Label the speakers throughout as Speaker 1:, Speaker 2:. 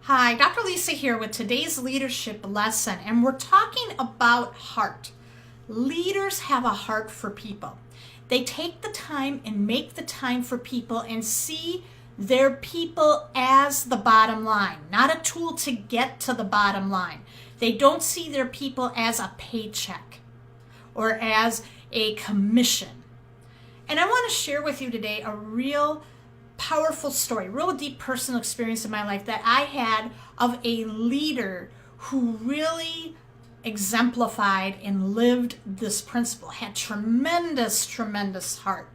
Speaker 1: Hi, Dr. Lisa here with today's leadership lesson, and we're talking about heart. Leaders have a heart for people. They take the time and make the time for people and see their people as the bottom line, not a tool to get to the bottom line. They don't see their people as a paycheck or as a commission. And I want to share with you today a real powerful story, real deep personal experience in my life that I had of a leader who really exemplified and lived this principle, had tremendous heart.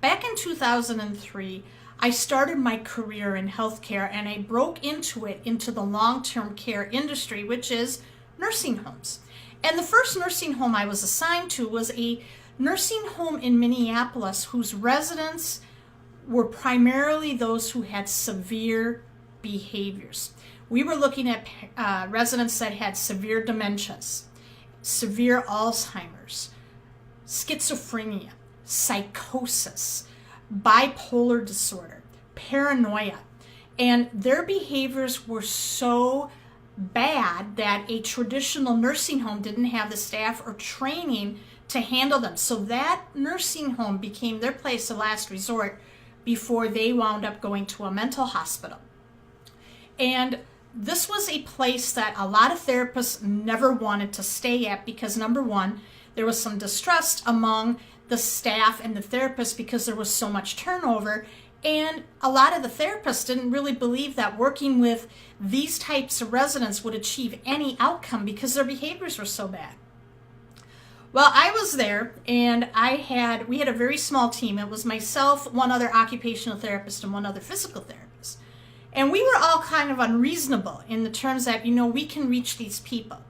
Speaker 1: Back in 2003, I started my career in healthcare and I broke into the long-term care industry, which is nursing homes. And the first nursing home I was assigned to was a nursing home in Minneapolis whose residents were primarily those who had severe behaviors. We were looking at residents that had severe dementias, severe Alzheimer's, schizophrenia, psychosis, bipolar disorder, paranoia. And their behaviors were so bad that a traditional nursing home didn't have the staff or training to handle them. So that nursing home became their place of last resort before they wound up going to a mental hospital. And this was a place that a lot of therapists never wanted to stay at because, number one, there was some distrust among the staff and the therapists because there was so much turnover. And a lot of the therapists didn't really believe that working with these types of residents would achieve any outcome because their behaviors were so bad. Well, I was there and we had a very small team. It was myself, one other occupational therapist, and one other physical therapist. And we were all kind of unreasonable in the terms that, we can reach these people,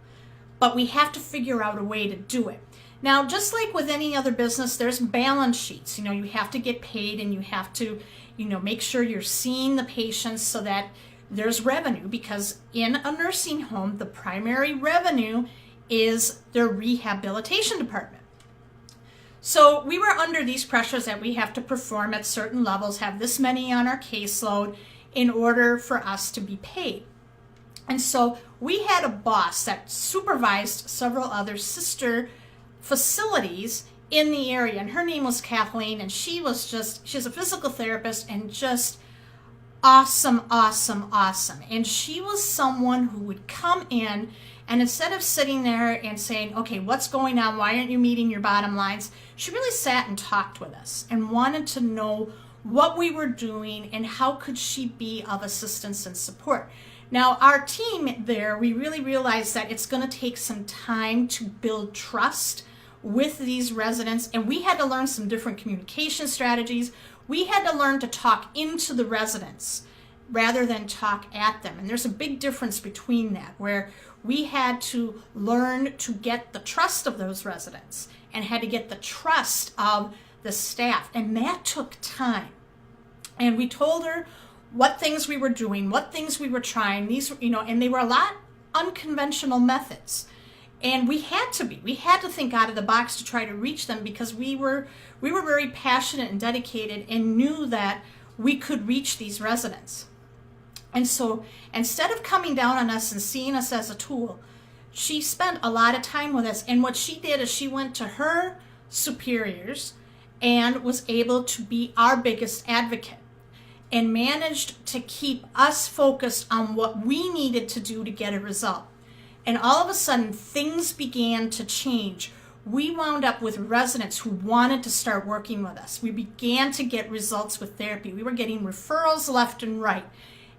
Speaker 1: but we have to figure out a way to do it. Now, just like with any other business, there's balance sheets. You have to get paid and you have to, make sure you're seeing the patients so that there's revenue, because in a nursing home, the primary revenue is their rehabilitation department. So we were under these pressures that we have to perform at certain levels, have this many on our caseload in order for us to be paid. And so we had a boss that supervised several other sister facilities in the area, and her name was Kathleen, and she's a physical therapist and just awesome. And she was someone who would come in, and instead of sitting there and saying, okay, what's going on? Why aren't you meeting your bottom lines? She really sat and talked with us and wanted to know what we were doing and how could she be of assistance and support. Now, our team there, we really realized that it's going to take some time to build trust with these residents, and we had to learn some different communication strategies. We had to learn to talk into the residents rather than talk at them. And there's a big difference between that, where we had to learn to get the trust of those residents and had to get the trust of the staff. And that took time. And we told her what things we were doing, what things we were trying, and they were a lot unconventional methods. And we had to think out of the box to try to reach them because we were very passionate and dedicated and knew that we could reach these residents. And so instead of coming down on us and seeing us as a tool, she spent a lot of time with us. And what she did is she went to her superiors and was able to be our biggest advocate and managed to keep us focused on what we needed to do to get a result. And all of a sudden, things began to change. We wound up with residents who wanted to start working with us. We began to get results with therapy. We were getting referrals left and right.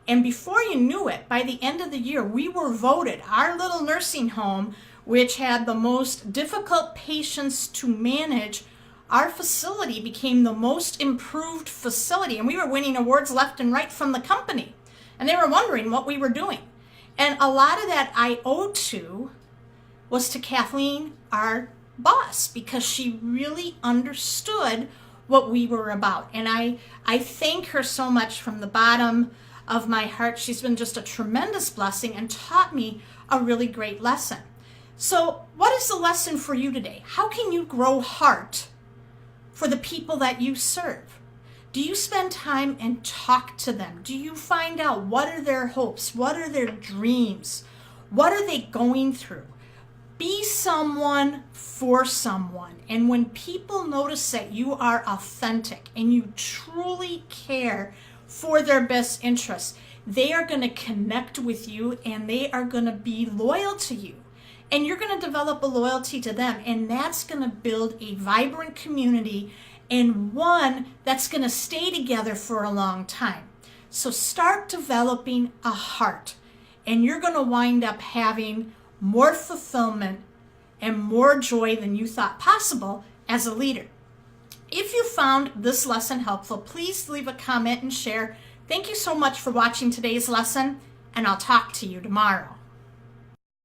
Speaker 1: And before you knew it, by the end of the year, we were voted, our little nursing home, which had the most difficult patients to manage, our facility became the most improved facility. And we were winning awards left and right from the company. And they were wondering what we were doing. And a lot of that I owed was to Kathleen, our boss, because she really understood what we were about. And I thank her so much from the bottom of my heart. She's been just a tremendous blessing and taught me a really great lesson. So what is the lesson for you today? How can you grow heart for the people that you serve? Do you spend time and talk to them? Do you find out what are their hopes? What are their dreams? What are they going through? Be someone for someone. And when people notice that you are authentic and you truly care for their best interests, they are going to connect with you and they are going to be loyal to you. And you're going to develop a loyalty to them. And that's going to build a vibrant community and one that's going to stay together for a long time. So start developing a heart, and you're going to wind up having more fulfillment and more joy than you thought possible as a leader. If you found this lesson helpful, please leave a comment and share. Thank you so much for watching today's lesson, and I'll talk to you tomorrow.